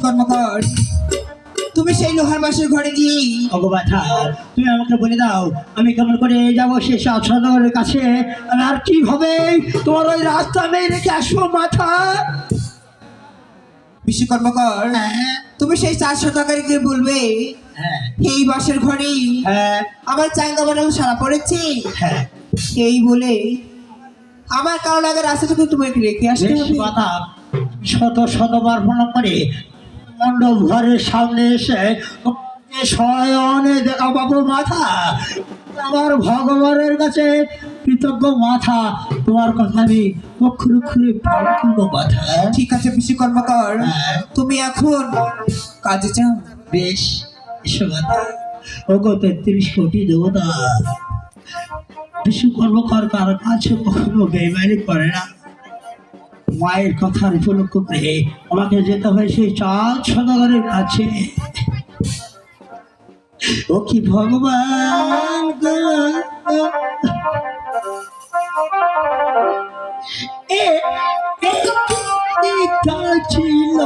কর্মকর, তুমি সেই লোহার বাসের ঘরে গিয়ে ভগবাথা তুমি আমাকে বলে দাও আমি কেমন করে যাবো সে সদরের কাছে, আর কিভাবে তোমার ওই রাস্তা নেই রেখে আসবো মাথা। বিশ্বকর্মকর, তুমি সেই 400 টাকায় গিয়ে বলবে এই বাসের ঘরেই আমার চাঙ্গা বানানো সারা পড়েছে, এই বলে আমার কারণ আগে রাস্তাটুকু তোমাকে রেখে আসতে হবে। শতবার প্রণাম করে মণ্ডপ ঘরের সামনে এসে শয়নে দেখা পাবো মাথা। আমার ভগবানের কাছে কৃতজ্ঞ মাথা, তোমার কথা আমি অক্ষরে অক্ষরে পালন করবো মাথা। ঠিক আছে বিশ্বকর্মকর, তুমি এখন কাজে যাও। বেশ, এসো মাথা। ওগো 33 কোটি দেবতা, বিশ্বকর্মকর কারো কাছে কখনো বেইমানি করে না। মায়ের কথার উপলক্ষ করে আমাকে যেতে হয় সেই 4 সদাগরের কাছে। ও কি ভগবান ছিল